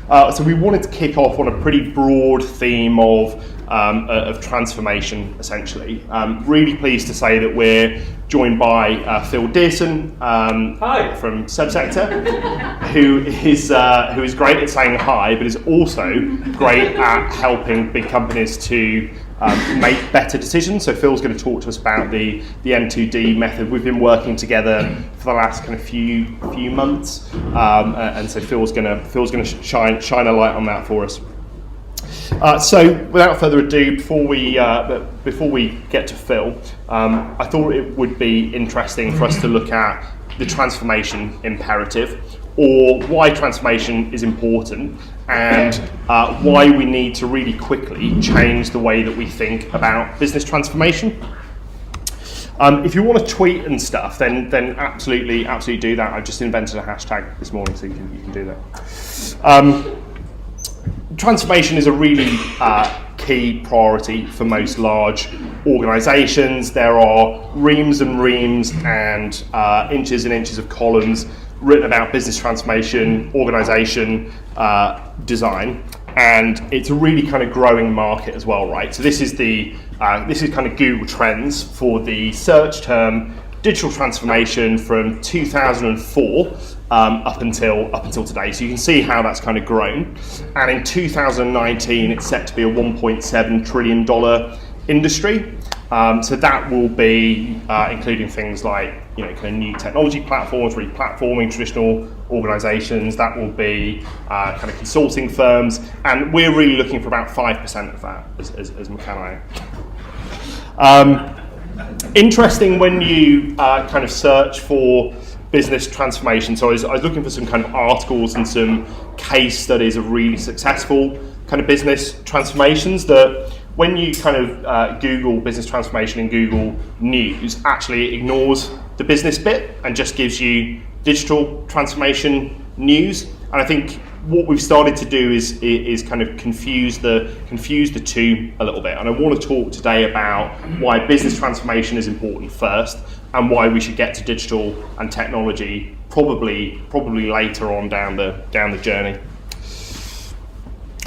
So we wanted to kick off on a pretty broad theme of transformation, essentially. Really pleased to say that we're joined by Phil Dearson from Subsector, who is great at saying hi, but is also great at helping big companies to make better decisions. So Phil's going to talk to us about the M2D method. We've been working together for the last kind of few months, and so Phil's going to shine a light on that for us. So without further ado, before we get to Phil, I thought it would be interesting for us to look at the transformation imperative, or why transformation is important, and why we need to really quickly change the way that we think about business transformation. If you want to tweet and stuff, then absolutely do that. I've just invented a hashtag this morning, so you can do that. Transformation is a really key priority for most large organisations. There are reams and reams and inches of columns written about business transformation, organisation design, and it's a really kind of growing market as well, right? So this is kind of Google Trends for the search term digital transformation from 2004 up until today. So you can see how that's kind of grown. And in 2019, it's set to be a $1.7 trillion industry. So that will be including things like kind of new technology platforms, re-platforming traditional organisations. That will be kind of consulting firms, and we're really looking for about 5% of that as McCann. Interesting when you kind of search for business transformation. So I was looking for some kind of articles and some case studies of really successful kind of business transformations that when you kind of Google business transformation in Google News, actually it ignores the business bit and just gives you digital transformation news. And I think what we've started to do is kind of confuse the two a little bit. And I want to talk today about why business transformation is important first, and why we should get to digital and technology probably later on down the journey.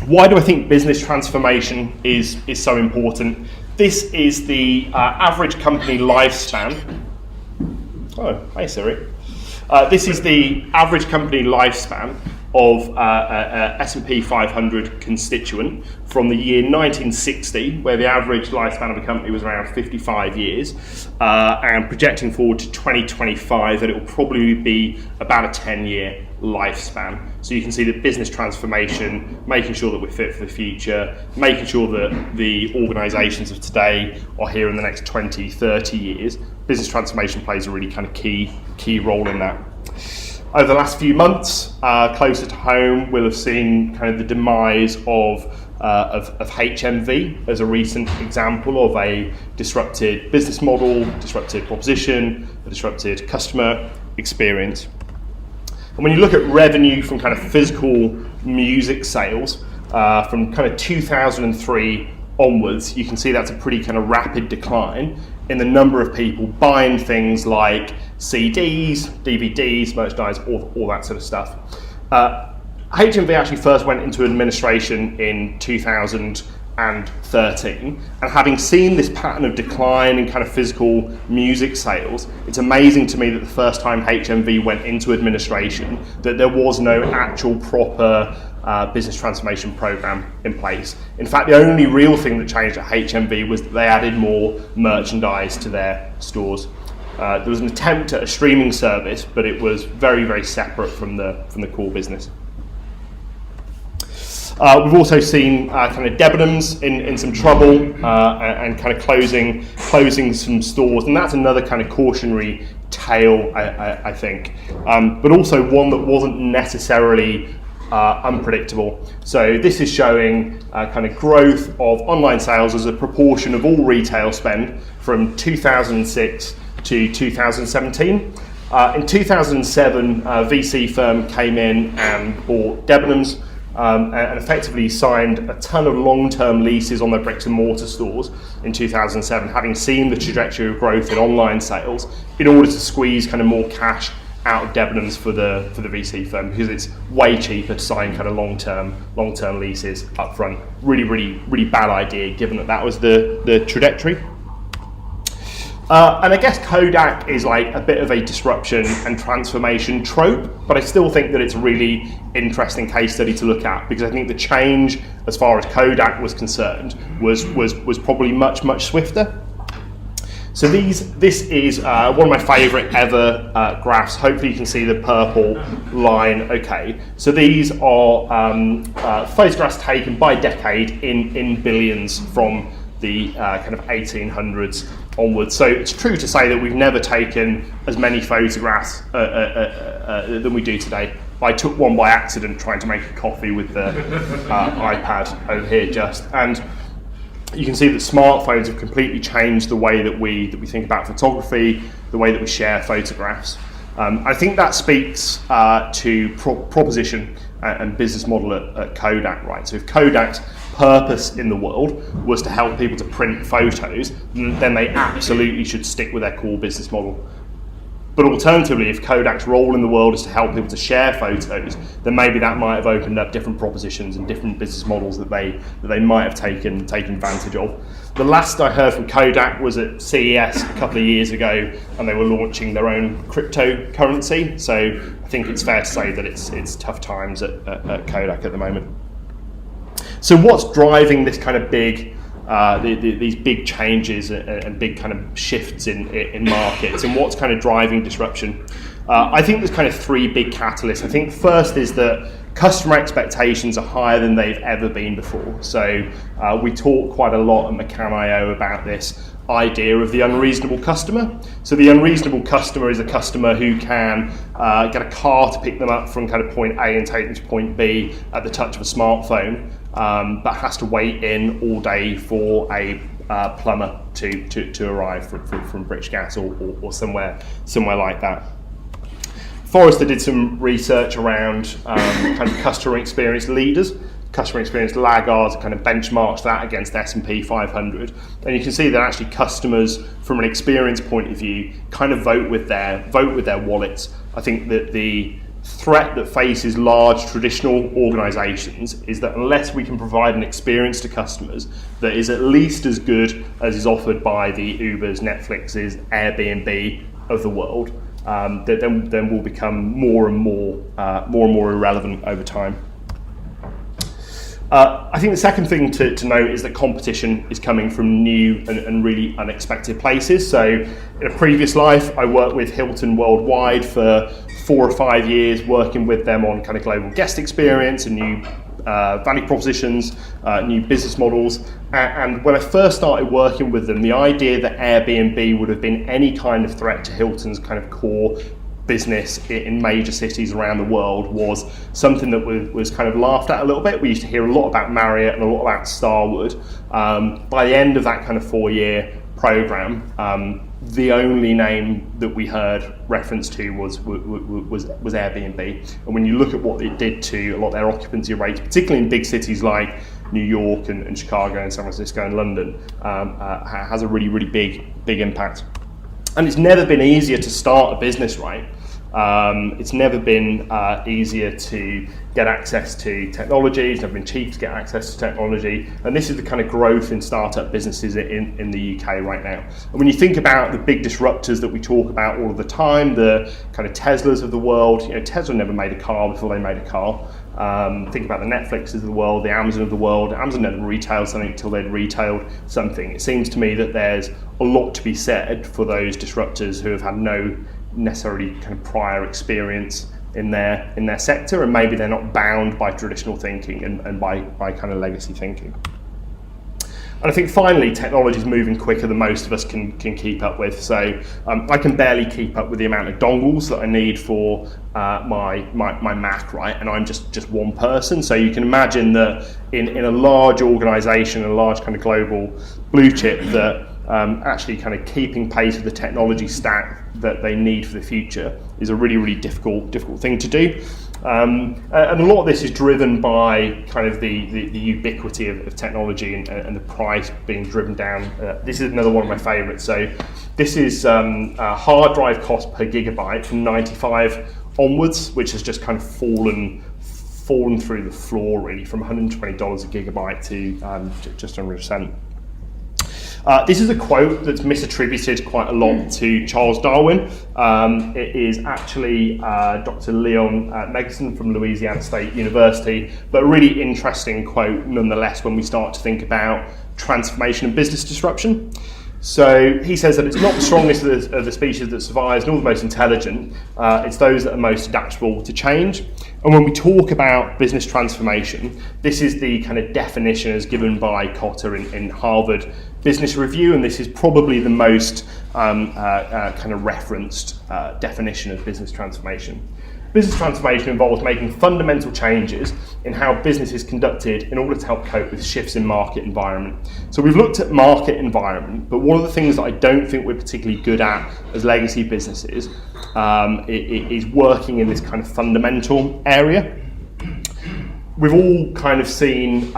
Why do I think business transformation is so important? This is the average company lifespan. Oh, hi Siri. This is the average company lifespan of S&P 500 constituent from the year 1960, where the average lifespan of a company was around 55 years, and projecting forward to 2025 that it will probably be about a 10-year lifespan. So you can see that business transformation, making sure that we're fit for the future, making sure that the organisations of today are here in the next 20, 30 years, business transformation plays a really kind of key role in that. Over the last few months, closer to home, we'll have seen kind of the demise of HMV as a recent example of a disrupted business model, disrupted proposition, a disrupted customer experience. And when you look at revenue from kind of physical music sales from kind of 2003 onwards, you can see that's a pretty kind of rapid decline in the number of people buying things like CDs, DVDs, merchandise, all that sort of stuff. HMV actually first went into administration in 2013, and having seen this pattern of decline in kind of physical music sales, it's amazing to me that the first time HMV went into administration that there was no actual proper business transformation program in place. In fact, the only real thing that changed at HMV was that they added more merchandise to their stores. There was an attempt at a streaming service, but it was very, very separate from the core business. We've also seen kind of Debenhams in some trouble and kind of closing some stores, and that's another kind of cautionary tale, I think, but also one that wasn't necessarily unpredictable. So this is showing kind of growth of online sales as a proportion of all retail spend from 2006 to 2017. In 2007, a VC firm came in and bought Debenhams and effectively signed a ton of long-term leases on their bricks and mortar stores in 2007, having seen the trajectory of growth in online sales, in order to squeeze kind of more cash out of Debenhams for the VC firm, because it's way cheaper to sign kind of long-term leases up front. Really bad idea, given that was the trajectory. And I guess Kodak is like a bit of a disruption and transformation trope, but I still think that it's a really interesting case study to look at, because I think the change as far as Kodak was concerned was probably much swifter. So this is one of my favourite ever graphs. Hopefully you can see the purple line. Okay, so these are photographs taken by decade in billions from the kind of 1800s onwards. So it's true to say that we've never taken as many photographs than we do today. I took one by accident trying to make a coffee with the iPad over here and you can see that smartphones have completely changed the way that we think about photography, the way that we share photographs. I think that speaks to proposition and business model at Kodak, right? So if Kodak's purpose in the world was to help people to print photos, then they absolutely should stick with their core business model. But alternatively, if Kodak's role in the world is to help people to share photos, then maybe that might have opened up different propositions and different business models that they might have taken advantage of. The last I heard from Kodak was at CES a couple of years ago, and they were launching their own cryptocurrency. So I think it's fair to say that it's tough times at Kodak at the moment. So what's driving this kind of big these big changes and big kind of shifts in markets, and what's kind of driving disruption? I think there's kind of three big catalysts. I think first is that customer expectations are higher than they've ever been before. So we talk quite a lot at McCann about this idea of the unreasonable customer. So the unreasonable customer is a customer who can get a car to pick them up from kind of point A and take them to point B at the touch of a smartphone, but has to wait in all day for a plumber to arrive from British Gas or somewhere like that. Forrester did some research around kind of customer experience leaders. Customer experience laggards, kind of benchmarks that against S&P 500, and you can see that actually customers, from an experience point of view, kind of vote with their wallets. I think that the threat that faces large traditional organisations is that unless we can provide an experience to customers that is at least as good as is offered by the Ubers, Netflixes, Airbnb of the world, then we'll become more and more irrelevant over time. I think the second thing to note is that competition is coming from new and really unexpected places. So in a previous life, I worked with Hilton worldwide for 4 or 5 years, working with them on kind of global guest experience and new value propositions, new business models. And when I first started working with them, the idea that Airbnb would have been any kind of threat to Hilton's kind of core business in major cities around the world was something that was kind of laughed at a little bit. We used to hear a lot about Marriott and a lot about Starwood. By the end of that kind of 4-year program, the only name that we heard reference to was Airbnb. And when you look at what it did to a lot of their occupancy rates, particularly in big cities like New York and Chicago and San Francisco and London, has a really big impact. And it's never been easier to start a business, right? It's never been easier to get access to technology. It's never been cheap to get access to technology. And this is the kind of growth in startup businesses in the UK right now. And when you think about the big disruptors that we talk about all of the time, the kind of Teslas of the world, Tesla never made a car before they made a car. Think about the Netflixes of the world, the Amazon of the world. Amazon never retailed something until they'd retailed something. It seems to me that there's a lot to be said for those disruptors who have had no necessarily kind of prior experience in their sector, and maybe they're not bound by traditional thinking and by kind of legacy thinking. And I think finally, technology is moving quicker than most of us can keep up with. So I can barely keep up with the amount of dongles that I need for my Mac, right? And I'm just one person. So you can imagine that in a large organisation, a large kind of global blue chip, that actually kind of keeping pace with the technology stack that they need for the future is a really difficult thing to do. And a lot of this is driven by kind of the ubiquity of technology and the price being driven down. This is another one of my favourites. So this is a hard drive cost per gigabyte from 95 onwards, which has just kind of fallen through the floor really, from $120 a gigabyte to just under a cent. This is a quote that's misattributed quite a lot to Charles Darwin. It is actually Dr. Leon Megson from Louisiana State University, but a really interesting quote nonetheless when we start to think about transformation and business disruption. So he says that it's not the strongest of the species that survives, nor the most intelligent. It's those that are most adaptable to change. And when we talk about business transformation, this is the kind of definition as given by Kotter in Harvard Business Review, and this is probably the most kind of referenced definition of business transformation. Business transformation involves making fundamental changes in how business is conducted in order to help cope with shifts in market environment. So we've looked at market environment, but one of the things that I don't think we're particularly good at as legacy businesses is working in this kind of fundamental area. We've all kind of seen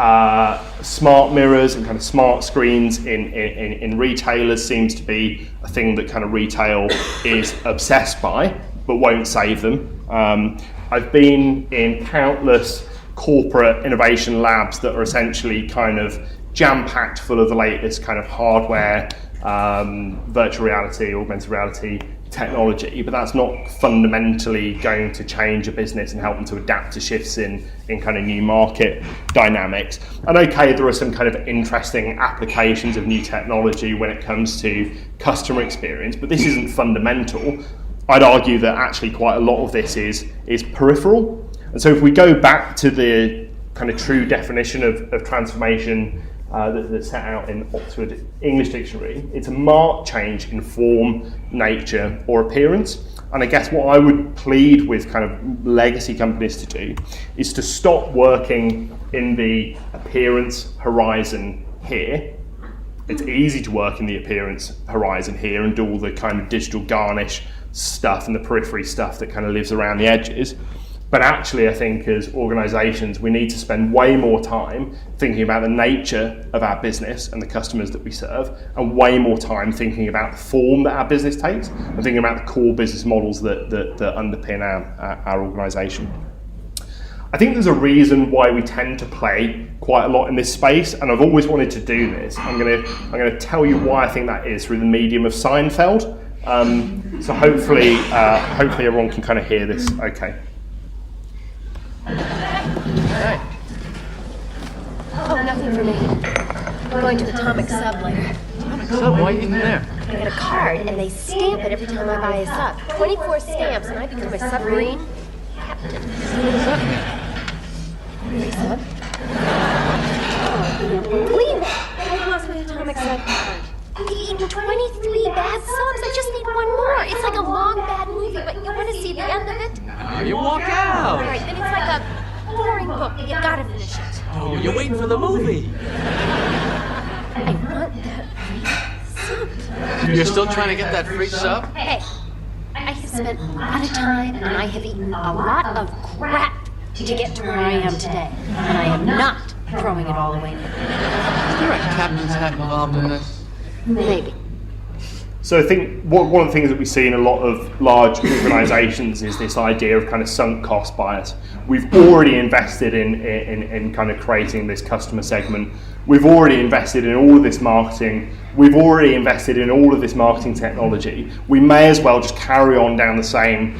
smart mirrors and kind of smart screens in retailers. Seems to be a thing that kind of retail is obsessed by, but won't save them. I've been in countless corporate innovation labs that are essentially kind of jam-packed full of the latest kind of hardware, virtual reality, augmented reality technology, but that's not fundamentally going to change a business and help them to adapt to shifts in kind of new market dynamics. And okay, there are some kind of interesting applications of new technology when it comes to customer experience, but this isn't fundamental. I'd argue that actually quite a lot of this is peripheral. And so if we go back to the kind of true definition of transformation that's set out in Oxford English Dictionary, it's a marked change in form, nature, or appearance. And I guess what I would plead with kind of legacy companies to do is to stop working in the appearance horizon here. It's easy to work in the appearance horizon here and do all the kind of digital garnish stuff and the periphery stuff that kind of lives around the edges. But actually, I think as organisations, we need to spend way more time thinking about the nature of our business and the customers that we serve, and way more time thinking about the form that our business takes, and thinking about the core business models that underpin our organisation. I think there's a reason why we tend to play quite a lot in this space, and I've always wanted to do this. I'm going to tell you why I think that is through the medium of Seinfeld. So hopefully everyone can kind of hear this. Okay. Right. Oh, nothing for me. I'm going to the Atomic Sub later. So why are you eating there? I get a card, and they stamp it every time I buy a sub. 24 stamps, and I become a submarine captain. What does that mean? Free sub? I can't believe it! I lost my Atomic Sub card. I've eaten 23 bad subs. I just need one more. It's like a long, bad movie, but you want to see the end of it? No, you walk out. All right, then it's like a boring book. You gotta finish it. Oh, you're waiting for the movie. I want that free sub. You're still trying to get that free sub? Hey, I have spent a lot of time and I have eaten a lot of crap to get to where I am today. And I am not throwing it all away now. Is there a captain's hat involved in this? Maybe. So I think one of the things that we see in a lot of large organisations is this idea of kind of sunk cost bias. We've already invested in kind of creating this customer segment. We've already invested in all of this marketing. We've already invested in all of this marketing technology. We may as well just carry on down the same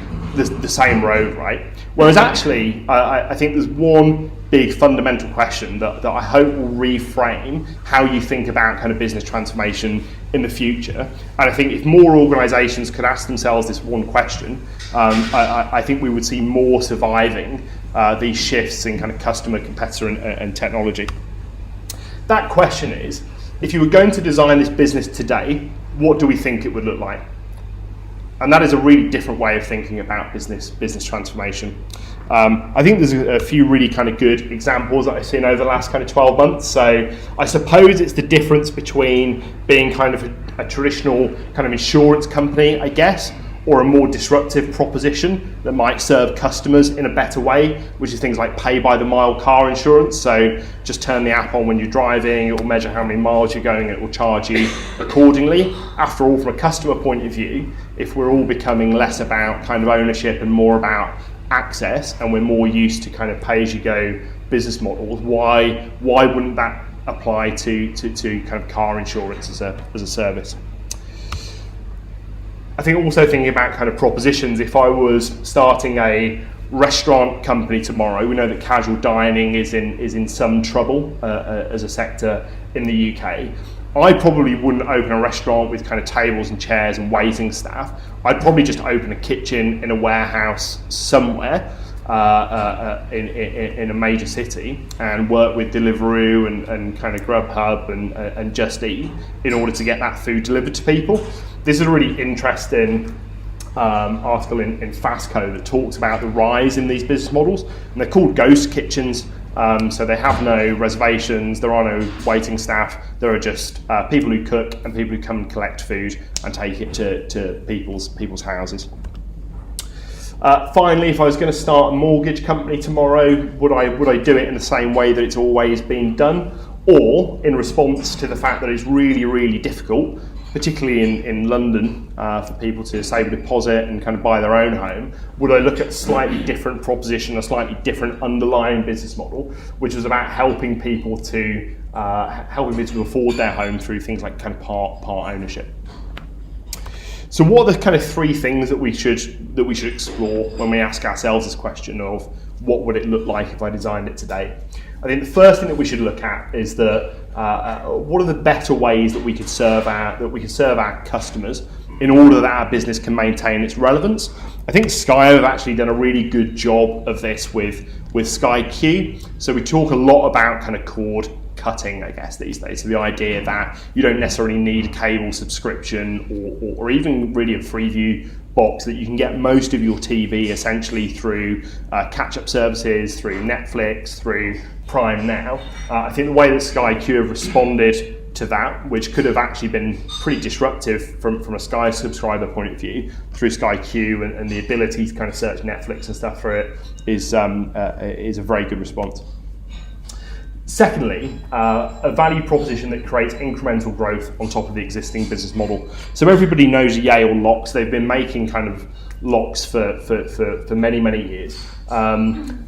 road, right? Whereas actually, I think there's one big fundamental question that I hope will reframe how you think about kind of business transformation in the future. And I think if more organisations could ask themselves this one question, I think we would see more surviving these shifts in kind of customer, competitor and technology. That question is, if you were going to design this business today, what do we think it would look like? And that is a really different way of thinking about business transformation. I think there's a few really kind of good examples that I've seen over the last kind of 12 months. So I suppose it's the difference between being kind of a traditional kind of insurance company, I guess, or a more disruptive proposition that might serve customers in a better way, which is things like pay by the mile car insurance. So just turn the app on when you're driving, it will measure how many miles you're going, and it will charge you accordingly. After all, from a customer point of view, if we're all becoming less about kind of ownership and more about access, and we're more used to kind of pay-as-you-go business models, why wouldn't that apply to kind of car insurance as a service? I think also thinking about kind of propositions, if I was starting a restaurant company tomorrow, we know that casual dining is in some trouble as a sector in the UK. I probably wouldn't open a restaurant with kind of tables and chairs and waiting staff. I'd probably just open a kitchen in a warehouse somewhere in a major city and work with Deliveroo and kind of Grubhub and Just Eat in order to get that food delivered to people. This is a really interesting article in Fastco that talks about the rise in these business models, and they're called ghost kitchens. So they have no reservations, there are no waiting staff, there are just people who cook and people who come and collect food and take it to people's houses. Finally, if I was going to start a mortgage company tomorrow, would I do it in the same way that it's always been done, or in response to the fact that it's really, really difficult, particularly in London, for people to save a deposit and kind of buy their own home, would I look at a slightly different proposition, a slightly different underlying business model, which was about helping people to afford their home through things like kind of part ownership. So what are the kind of three things that we should explore when we ask ourselves this question of what would it look like if I designed it today? I think the first thing that we should look at is that what are the better ways that we could serve our customers in order that our business can maintain its relevance. I think Sky have actually done a really good job of this with Sky Q. So we talk a lot about kind of cord cutting, I guess, these days. So the idea that you don't necessarily need a cable subscription or even really a Freeview box, that you can get most of your TV essentially through catch-up services, through Netflix, through Prime Now. I think the way that Sky Q have responded to that, which could have actually been pretty disruptive from a Sky subscriber point of view, through Sky Q and the ability to kind of search Netflix and stuff for it, is a very good response. Secondly, a value proposition that creates incremental growth on top of the existing business model. So everybody knows Yale locks. They've been making kind of locks for many, many years.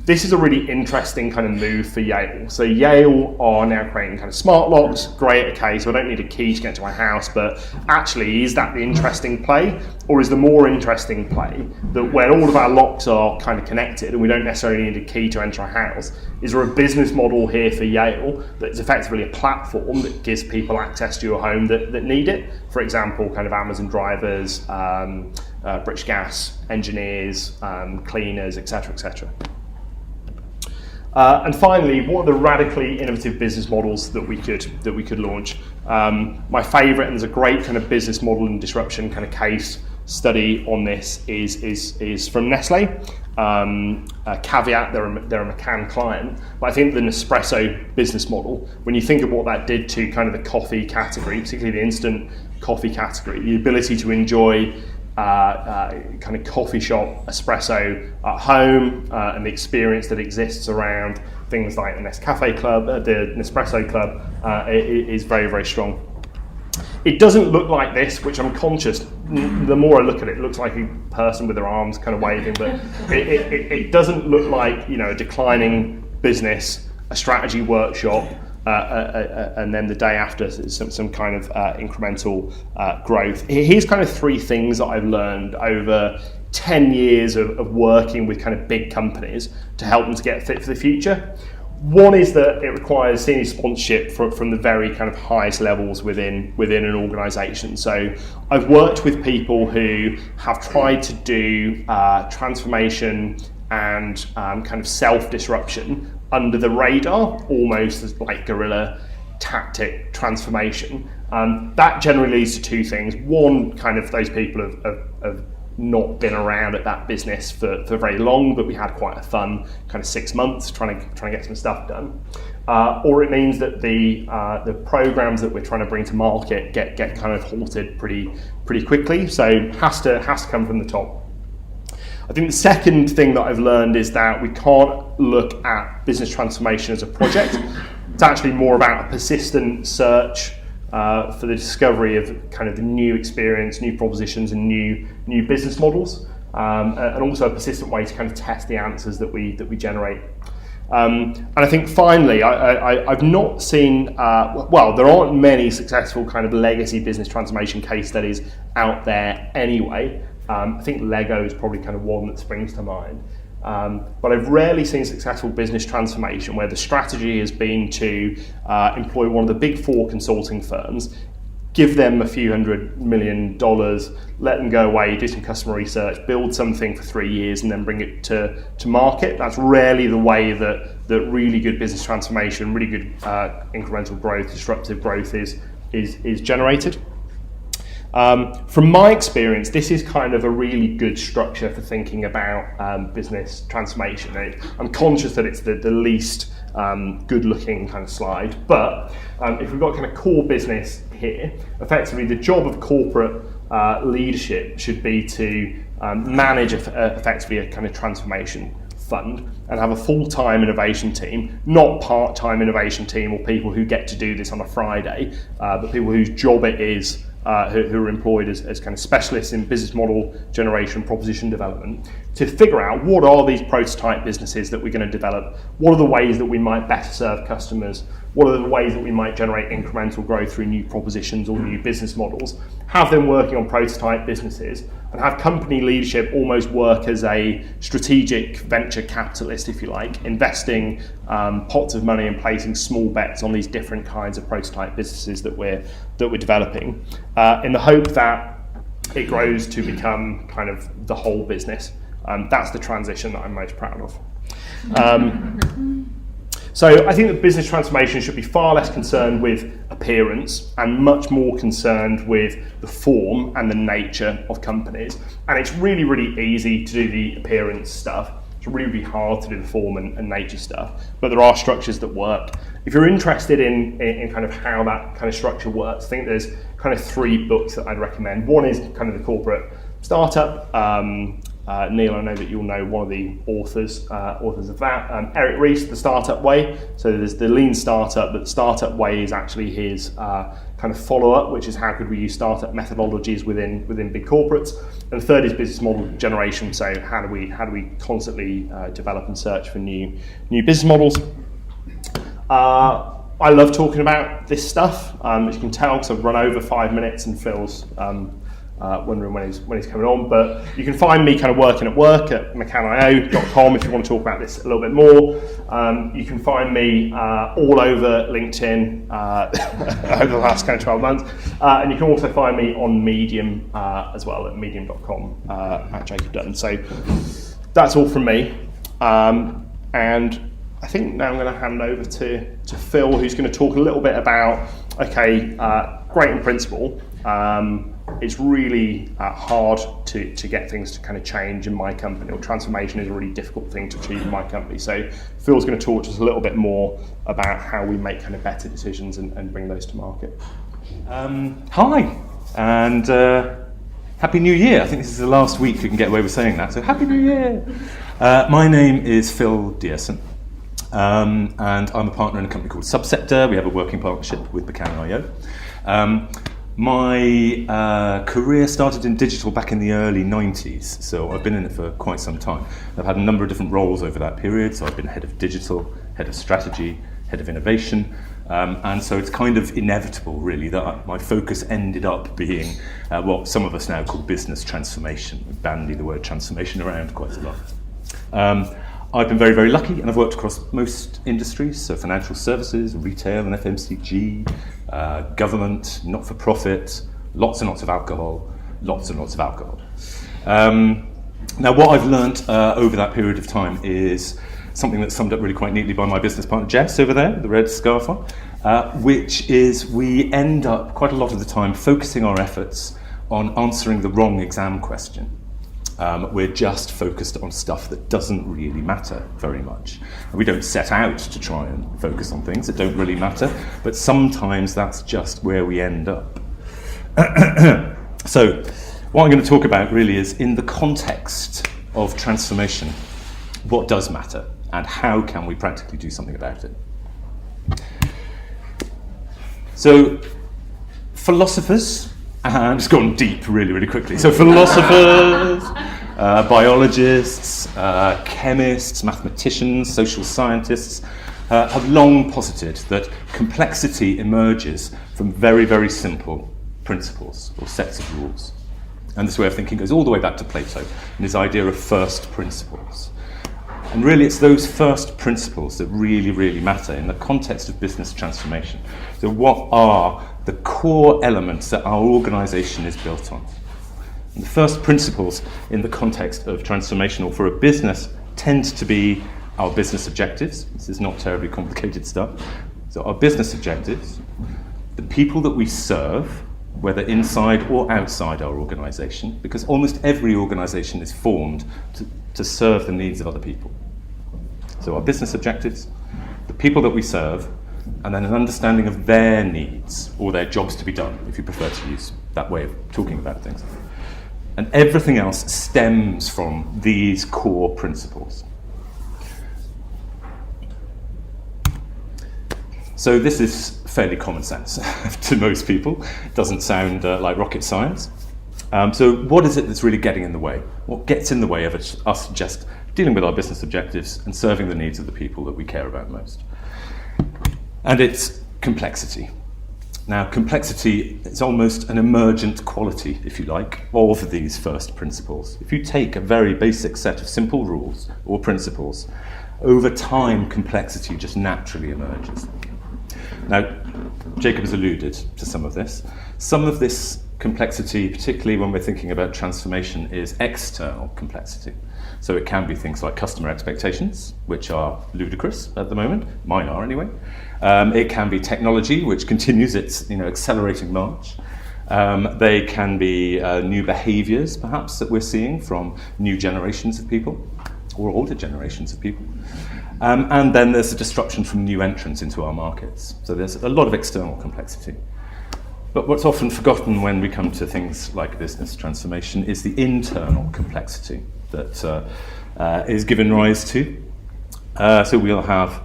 This is a really interesting kind of move for Yale. So Yale are now creating kind of smart locks. Great, okay, so I don't need a key to get to my house, but actually, is that the interesting play? Or is the more interesting play that when all of our locks are kind of connected and we don't necessarily need a key to enter a house, is there a business model here for Yale that is effectively a platform that gives people access to your home that need it? For example, kind of Amazon drivers, British Gas engineers, cleaners, etc., etc. And finally, what are the radically innovative business models that we could launch? My favourite, and there's a great kind of business model and disruption kind of case study on this, is from Nestle. Caveat, they're a McCann client, but I think the Nespresso business model, when you think of what that did to kind of the coffee category, particularly the instant coffee category, the ability to enjoy kind of coffee shop espresso at home, and the experience that exists around things like the Nescafe Club, the Nespresso Club, is very, very strong. It doesn't look like this, which I'm conscious, the more I look at it, it looks like a person with their arms kind of waving, but it doesn't look like, you know, a declining business, a strategy workshop, and then the day after some kind of incremental growth. Here's kind of three things that I've learned over 10 years of working with kind of big companies to help them to get fit for the future. One is that it requires senior sponsorship from the very kind of highest levels within an organisation. So I've worked with people who have tried to do transformation and kind of self-disruption under the radar, almost as like guerrilla tactic transformation. That generally leads to two things. One, kind of those people have not been around at that business for very long, but we had quite a fun kind of 6 months trying to get some stuff done. or it means that the programs that we're trying to bring to market get kind of halted pretty quickly. So has to come from the top. I think the second thing that I've learned is that we can't look at business transformation as a project. It's actually more about a persistent search for the discovery of kind of the new experience, new propositions, and new business models, and also a persistent way to kind of test the answers that we generate. And I think finally, I've not seen, well, there aren't many successful kind of legacy business transformation case studies out there anyway. I think Lego is probably kind of one that springs to mind. But I've rarely seen successful business transformation where the strategy has been to employ one of the big four consulting firms, give them a few $100 million, let them go away, do some customer research, build something for 3 years, and then bring it to market. That's rarely the way that really good business transformation, really good incremental growth, disruptive growth is generated. From my experience, this is kind of a really good structure for thinking about business transformation. I'm conscious that it's the least good-looking kind of slide, but if we've got kind of core business here, effectively the job of corporate leadership should be to manage effectively a kind of transformation fund and have a full-time innovation team, not part-time innovation team or people who get to do this on a Friday, but people whose job it is who are employed as kind of specialists in business model generation, proposition development, to figure out what are these prototype businesses that we're going to develop, what are the ways that we might better serve customers, what are the ways that we might generate incremental growth through new propositions or new business models, have them working on prototype businesses, and have company leadership almost work as a strategic venture capitalist, if you like, investing pots of money and placing small bets on these different kinds of prototype businesses that we're developing, in the hope that it grows to become kind of the whole business. That's the transition that I'm most proud of. So I think that business transformation should be far less concerned with appearance and much more concerned with the form and the nature of companies. And it's really, really easy to do the appearance stuff. It's really, really hard to do the form and nature stuff. But there are structures that work. If you're interested in kind of how that kind of structure works, I think there's kind of 3 books that I'd recommend. One is kind of the corporate startup. Neil, I know that you'll know one of the authors of that. Eric Ries, The Startup Way. So there's the Lean Startup, but the Startup Way is actually his kind of follow-up, which is how could we use startup methodologies within big corporates. And the third is Business Model Generation. So how do we constantly develop and search for new business models? I love talking about this stuff. As you can tell, because I've run over 5 minutes and Phil's wondering when he's coming on, but you can find me kind of working at work at McCannIO.com if you want to talk about this a little bit more. You can find me all over LinkedIn over the last kind of 12 months, and you can also find me on Medium as well at medium.com at Jacob Dutton. So that's all from me, and I think now I'm going to hand over to Phil, who's going to talk a little bit about, great in principle. It's really hard to get things to kind of change in my company, or transformation is a really difficult thing to achieve in my company. So Phil's going to talk to us a little bit more about how we make kind of better decisions and bring those to market. Hi, and Happy New Year. I think this is the last week we can get away with saying that, so Happy New Year. My name is Phil Dearson, and I'm a partner in a company called Subsector. We have a working partnership with McCann.io. My career started in digital back in the early 90s, so I've been in it for quite some time. I've had a number of different roles over that period, so I've been head of digital, head of strategy, head of innovation, and so it's kind of inevitable, really, that my focus ended up being what some of us now call business transformation. We bandy the word transformation around quite a lot. I've been very, very lucky, and I've worked across most industries, so financial services, retail and FMCG, government, not-for-profit, lots and lots of alcohol, lots and lots of alcohol. Now, what I've learnt over that period of time is something that's summed up really quite neatly by my business partner, Jess, over there, the red scarf on, which is we end up quite a lot of the time focusing our efforts on answering the wrong exam question. We're just focused on stuff that doesn't really matter very much. And we don't set out to try and focus on things that don't really matter, but sometimes that's just where we end up. So what I'm going to talk about really is, in the context of transformation, what does matter and how can we practically do something about it. So philosophers, and I'm just going deep really quickly. So philosophers, biologists, chemists, mathematicians, social scientists have long posited that complexity emerges from very simple principles or sets of rules. And this way of thinking goes all the way back to Plato and his idea of first principles. And really it's those first principles that really matter in the context of business transformation. So what are the core elements that our organisation is built on? And the first principles in the context of transformation, or for a business, tend to be our business objectives. This is not terribly complicated stuff. So our business objectives, the people that we serve, whether inside or outside our organisation, because almost every organisation is formed to serve the needs of other people. So our business objectives, the people that we serve, and then an understanding of their needs, or their jobs to be done, if you prefer to use that way of talking about things. And everything else stems from these core principles. So this is fairly common sense to most people. It doesn't sound like rocket science. So what is it that's really getting in the way? What gets in the way of us just dealing with our business objectives and serving the needs of the people that we care about most? And it's complexity. Now, complexity is almost an emergent quality, if you like, of these first principles. If you take a very basic set of simple rules or principles, over time, complexity just naturally emerges. Now, Jacob has alluded to some of this. Some of this complexity, particularly when we're thinking about transformation, is external complexity. So it can be things like customer expectations, which are ludicrous at the moment. Mine are anyway. It can be technology, which continues its accelerating march. They can be new behaviours, perhaps, that we're seeing from new generations of people, or older generations of people. And then there's a disruption from new entrants into our markets. So there's a lot of external complexity. But what's often forgotten when we come to things like business transformation is the internal complexity that is given rise to. So we'll have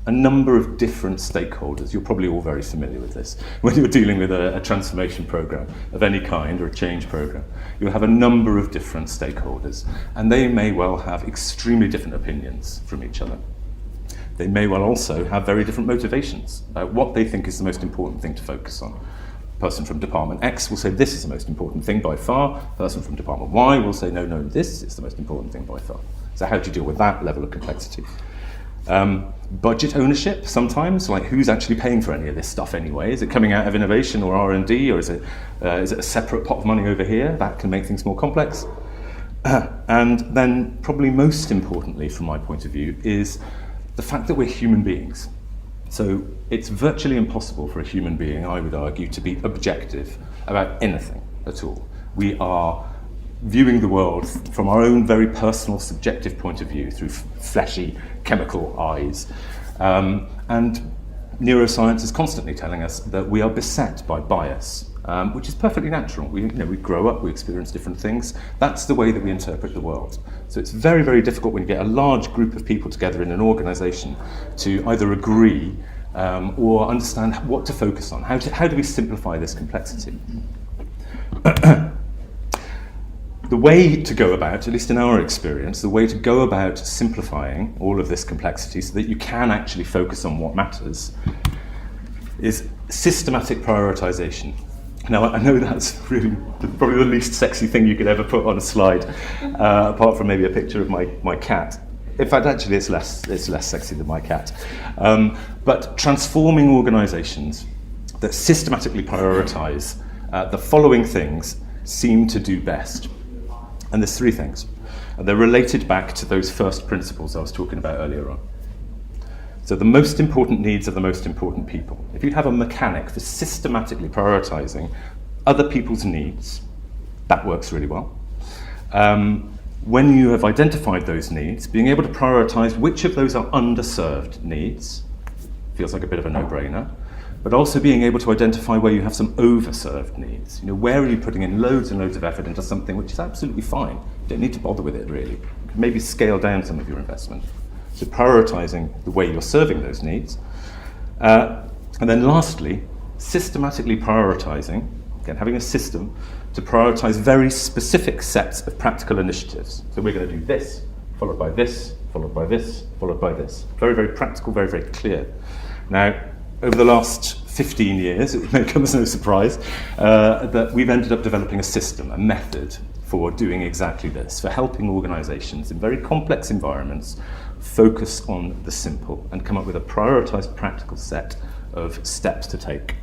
a number of different stakeholders. You're probably all very familiar with this. When you're dealing with a transformation program of any kind, or a change program, you'll have a number of different stakeholders, and they may well have extremely different opinions from each other. They may well also have very different motivations about what they think is the most important thing to focus on. A person from Department X will say this is the most important thing by far. A person from Department Y will say no, this is the most important thing by far. So how do you deal with that level of complexity? Budget ownership sometimes, like who's actually paying for any of this stuff anyway? Is it coming out of innovation or R&D, or is it a separate pot of money over here? That can make things more complex. And then probably most importantly from my point of view is the fact that we're human beings. So it's virtually impossible for a human being, I would argue, to be objective about anything at all. We are viewing the world from our own very personal, subjective point of view through fleshy, chemical eyes. And neuroscience is constantly telling us that we are beset by bias, which is perfectly natural. We grow up, we experience different things. That's the way that we interpret the world. So it's very difficult when you get a large group of people together in an organisation to either agree or understand what to focus on. How do we simplify this complexity? The way to go about, at least in our experience, the way to go about simplifying all of this complexity so that you can actually focus on what matters is systematic prioritization. Now, I know that's really probably the least sexy thing you could ever put on a slide, apart from maybe a picture of my cat. In fact, actually, it's less sexy than my cat. But transforming organizations that systematically prioritize the following things seem to do best. And there's three things. And they're related back to those first principles I was talking about earlier on. So the most important needs of the most important people. If you have a mechanic for systematically prioritizing other people's needs, that works really well. When you have identified those needs, being able to prioritise which of those are underserved needs feels like a bit of a no-brainer, but also being able to identify where you have some overserved needs. Where are you putting in loads and loads of effort into something which is absolutely fine? You don't need to bother with it, really. You can maybe scale down some of your investment. So prioritising the way you're serving those needs. And then lastly, systematically prioritising, again, having a system to prioritise very specific sets of practical initiatives. So we're going to do this, followed by this, followed by this, followed by this. Very, very practical, very, very clear. Now, over the last 15 years, it may come as no surprise, that we've ended up developing a system, a method for doing exactly this, for helping organisations in very complex environments focus on the simple and come up with a prioritised practical set of steps to take.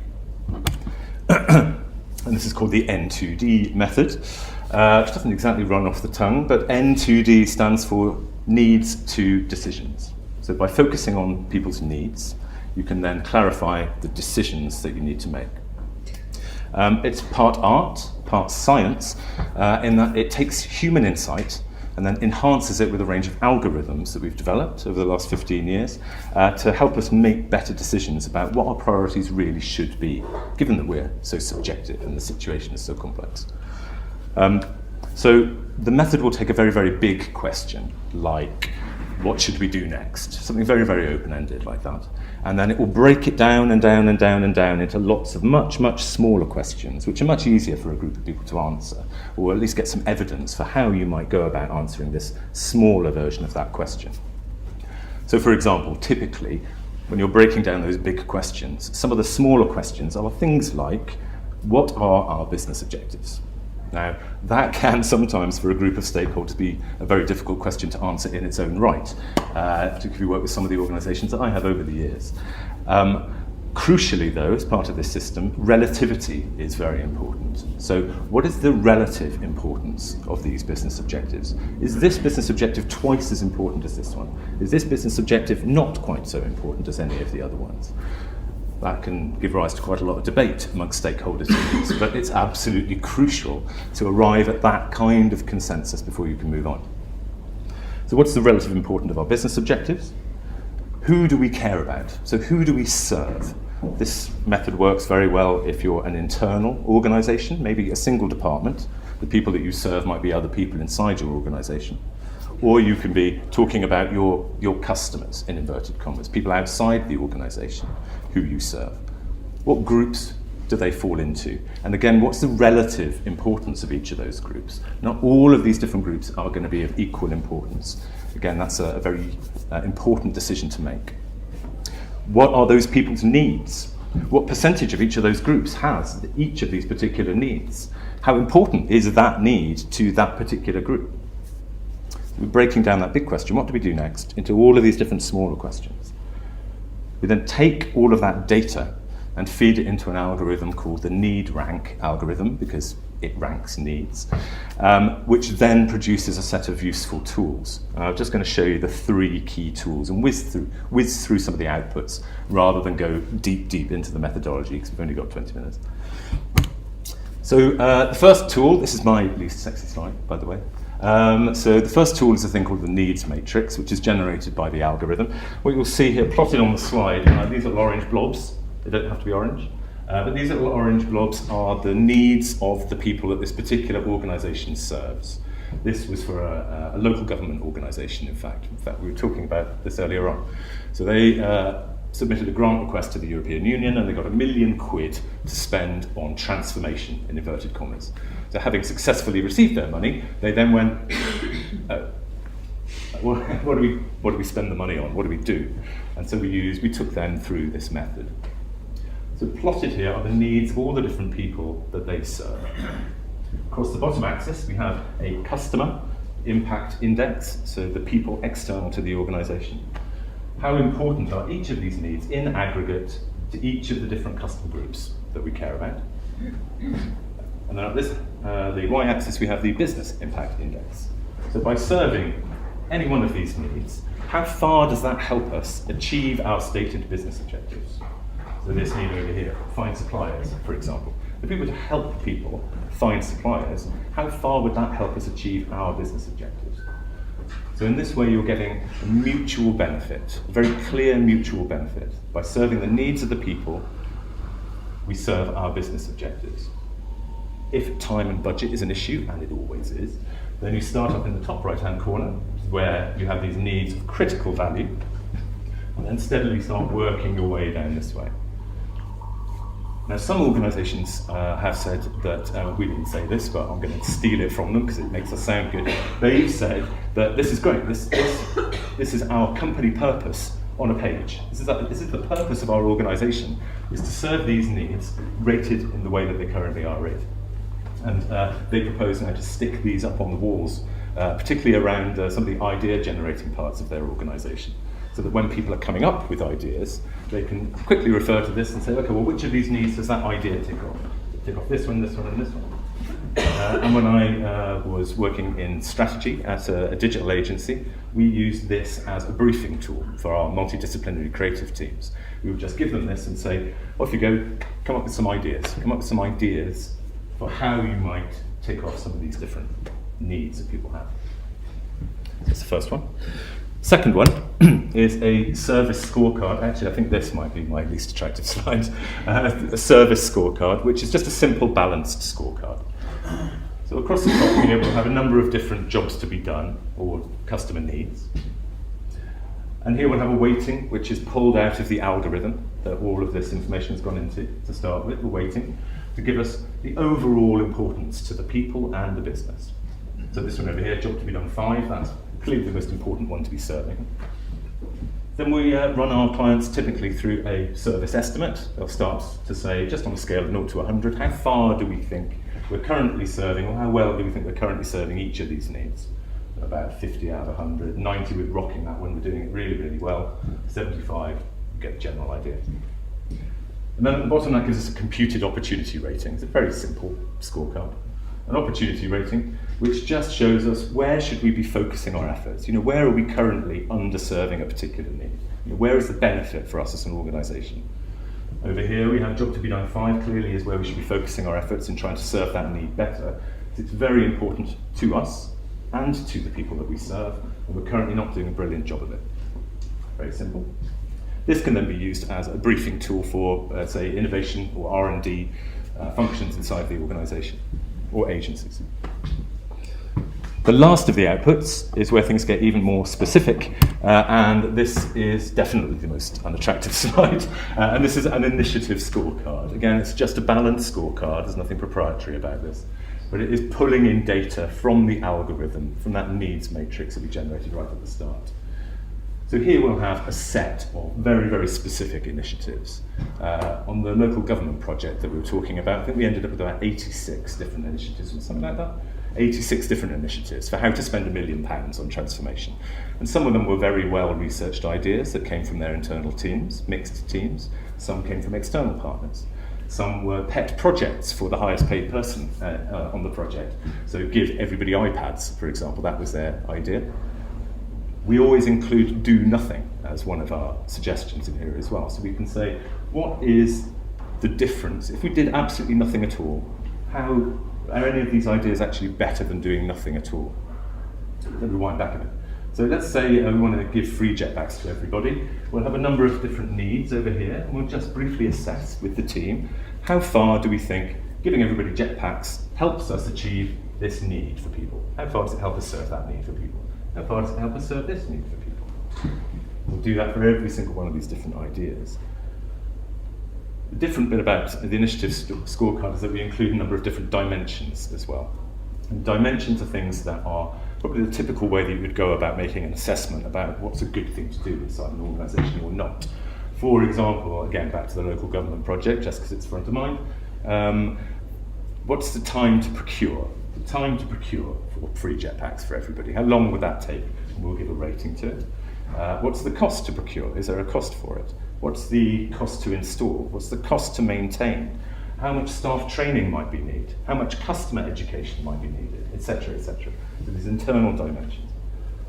And this is called the N2D method, which doesn't exactly run off the tongue, but N2D stands for needs to decisions. So by focusing on people's needs, you can then clarify the decisions that you need to make. It's part art, part science, in that it takes human insight and then enhances it with a range of algorithms that we've developed over the last 15 years to help us make better decisions about what our priorities really should be, given that we're so subjective and the situation is so complex. So the method will take a very, very big question, like what should we do next? Something very, very open-ended like that. And then it will break it down and down and down and down into lots of much, much smaller questions, which are much easier for a group of people to answer, or at least get some evidence for how you might go about answering this smaller version of that question. So for example, typically, when you're breaking down those big questions, some of the smaller questions are things like, what are our business objectives? Now, that can sometimes, for a group of stakeholders, be a very difficult question to answer in its own right, particularly if you work with some of the organisations that I have over the years. Crucially, though, as part of this system, relativity is very important. So what is the relative importance of these business objectives? Is this business objective twice as important as this one? Is this business objective not quite so important as any of the other ones? That can give rise to quite a lot of debate amongst stakeholders, but it's absolutely crucial to arrive at that kind of consensus before you can move on. So what's the relative importance of our business objectives? Who do we care about? So who do we serve? This method works very well if you're an internal organisation, maybe a single department. The people that you serve might be other people inside your organisation. Or you can be talking about your customers, in inverted commas, people outside the organisation who you serve. What groups do they fall into? And again, what's the relative importance of each of those groups? Not all of these different groups are going to be of equal importance. Again, that's a very important decision to make. What are those people's needs? What percentage of each of those groups has each of these particular needs? How important is that need to that particular group? We're breaking down that big question, what do we do next, into all of these different smaller questions. We then take all of that data and feed it into an algorithm called the need rank algorithm, because it ranks needs, which then produces a set of useful tools. I'm just going to show you the 3 key tools and whiz through some of the outputs rather than go deep into the methodology, because we've only got 20 minutes. So the first tool, this is my least sexy slide, by the way. So the first tool is a thing called the needs matrix, which is generated by the algorithm. What you'll see here plotted on the slide, these little orange blobs, they don't have to be orange, but these little orange blobs are the needs of the people that this particular organisation serves. This was for a local government organisation, in fact. We were talking about this earlier on. So they submitted a grant request to the European Union and they got £1 million to spend on transformation, in inverted commas. So having successfully received their money, they then went, what do we spend the money on? What do we do? And so we took them through this method. So plotted here are the needs of all the different people that they serve. Across the bottom axis, we have a customer impact index, so the people external to the organisation. How important are each of these needs in aggregate to each of the different customer groups that we care about? And then at this, the y-axis, we have the business impact index. So by serving any one of these needs, how far does that help us achieve our stated business objectives? So this need over here, find suppliers, for example. If we were to help people find suppliers, how far would that help us achieve our business objectives? So in this way, you're getting a mutual benefit, a very clear mutual benefit. By serving the needs of the people, we serve our business objectives. If time and budget is an issue, and it always is, then you start up in the top right-hand corner, where you have these needs of critical value, and then steadily start working your way down this way. Now, some organisations have said that, we didn't say this, but I'm going to steal it from them because it makes us sound good. They've said that this is great, this is our company purpose on a page. This is the purpose of our organisation, is to serve these needs rated in the way that they currently are rated. And they propose now to stick these up on the walls, particularly around some of the idea-generating parts of their organisation, so that when people are coming up with ideas, they can quickly refer to this and say, okay, well, which of these needs does that idea tick off? Tick off this one, this one, and this one. And when I was working in strategy at a digital agency, we used this as a briefing tool for our multidisciplinary creative teams. We would just give them this and say, off you go, come up with some ideas. Come up with some ideas for how you might tick off some of these different needs that people have. That's the first one. Second one is a service scorecard. Actually, I think this might be my least attractive slide. A service scorecard, which is just a simple balanced scorecard. So across the top here, we'll have a number of different jobs to be done, or customer needs. And here we'll have a weighting, which is pulled out of the algorithm that all of this information has gone into to start with, a weighting, to give us the overall importance to the people and the business. So this one over here, job to be done 5, that's clearly the most important one to be serving. Then we run our clients typically through a service estimate. They'll start to say, just on a scale of 0 to 100, how far do we think we're currently serving, or how well do we think we're currently serving each of these needs? About 50 out of 100, 90 with rocking that when we're doing it really, really well, 75, you get the general idea. And then at the bottom that gives us a computed opportunity rating. It's a very simple scorecard. An opportunity rating which just shows us where should we be focusing our efforts. Where are we currently underserving a particular need? Where is the benefit for us as an organisation? Over here we have job to be done 5, clearly is where we should be focusing our efforts in trying to serve that need better. It's very important to us and to the people that we serve, and we're currently not doing a brilliant job of it. Very simple. This can then be used as a briefing tool for, say, innovation or R&D functions inside the organisation or agencies. The last of the outputs is where things get even more specific, and this is definitely the most unattractive slide, and this is an initiative scorecard. Again, it's just a balanced scorecard, there's nothing proprietary about this, but it is pulling in data from the algorithm, from that needs matrix that we generated right at the start. So here we'll have a set of very, very specific initiatives. On the local government project that we were talking about, I think we ended up with about 86 different initiatives or something like that. 86 different initiatives for how to spend £1 million on transformation. And some of them were very well researched ideas that came from their internal teams, mixed teams. Some came from external partners. Some were pet projects for the highest paid person on the project. So give everybody iPads, for example, that was their idea. We always include do nothing as one of our suggestions in here as well. So we can say, what is the difference? If we did absolutely nothing at all, how are any of these ideas actually better than doing nothing at all? Let me wind back a bit. So let's say we want to give free jetpacks to everybody. We'll have a number of different needs over here, and we'll just briefly assess with the team, how far do we think giving everybody jetpacks helps us achieve this need for people? How far does it help us serve that need for people? How far does it help us serve this need for people? We'll do that for every single one of these different ideas. The different bit about the initiative scorecard is that we include a number of different dimensions as well. And dimensions are things that are probably the typical way that you would go about making an assessment about what's a good thing to do inside an organisation or not. For example, again, back to the local government project, just because it's front of mind, what's the time to procure? The time to procure for free jetpacks for everybody. How long would that take? And we'll give a rating to it. What's the cost to procure? Is there a cost for it? What's the cost to install? What's the cost to maintain? How much staff training might be needed? How much customer education might be needed, etc., etc. So these internal dimensions.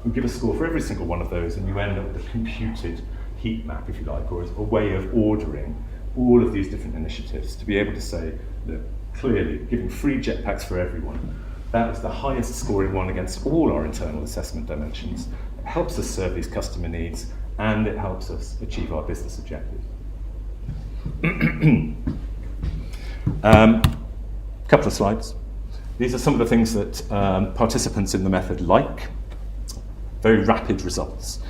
We give a score for every single one of those, and you end up with a computed heat map, if you like, or a way of ordering all of these different initiatives to be able to say that clearly giving free jetpacks for everyone, that is the highest scoring one against all our internal assessment dimensions. It helps us serve these customer needs and it helps us achieve our business objectives. Couple of slides. These are some of the things that participants in the method like. Very rapid results.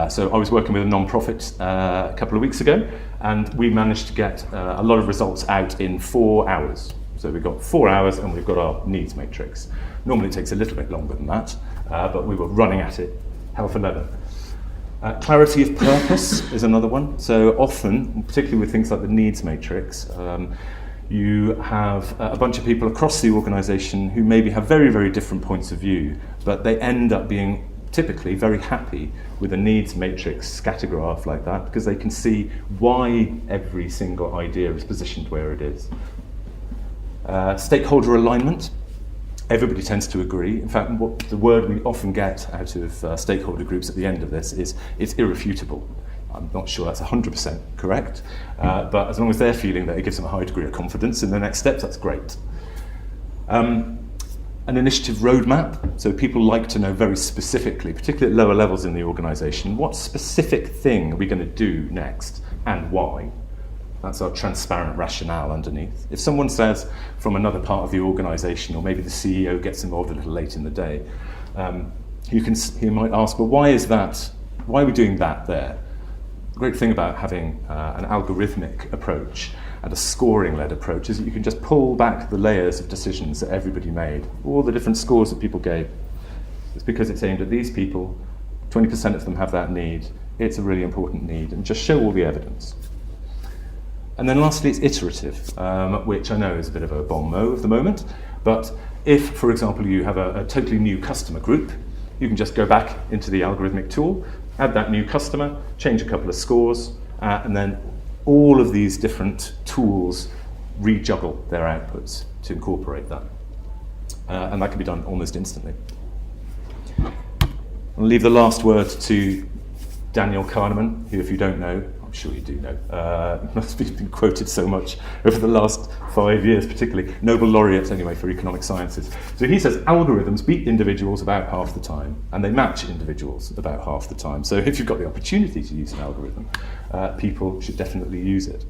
So I was working with a non-profit a couple of weeks ago, and we managed to get a lot of results out in 4 hours. So we've got 4 hours and we've got our needs matrix. Normally it takes a little bit longer than that, but we were running at it hell for leather. Clarity of purpose is another one. So often, particularly with things like the needs matrix, you have a bunch of people across the organisation who maybe have very, very different points of view, but they end up being typically very happy with a needs matrix scatter graph like that because they can see why every single idea is positioned where it is. Stakeholder alignment. Everybody tends to agree. In fact, what the word we often get out of stakeholder groups at the end of this is it's irrefutable. I'm not sure that's 100% correct, but as long as they're feeling that it gives them a high degree of confidence in the next steps, that's great. An initiative roadmap, so people like to know very specifically, particularly at lower levels in the organisation, what specific thing are we going to do next and why? That's our transparent rationale underneath. If someone says from another part of the organisation, or maybe the CEO gets involved a little late in the day, he might ask, well, why is that? Why are we doing that there? The great thing about having an algorithmic approach and a scoring-led approach is that you can just pull back the layers of decisions that everybody made, all the different scores that people gave. It's because it's aimed at these people, 20% of them have that need, it's a really important need, and just show all the evidence. And then lastly, it's iterative, which I know is a bit of a bon mot of the moment, but if, for example, you have a totally new customer group, you can just go back into the algorithmic tool, add that new customer, change a couple of scores, and then all of these different tools rejuggle their outputs to incorporate that. And that can be done almost instantly. I'll leave the last word to Daniel Kahneman, who, if you don't know, I'm sure you do know, must have been quoted so much over the last 5 years, particularly, Nobel laureate anyway for economic sciences. So he says algorithms beat individuals about half the time, and they match individuals about half the time. So if you've got the opportunity to use an algorithm, people should definitely use it.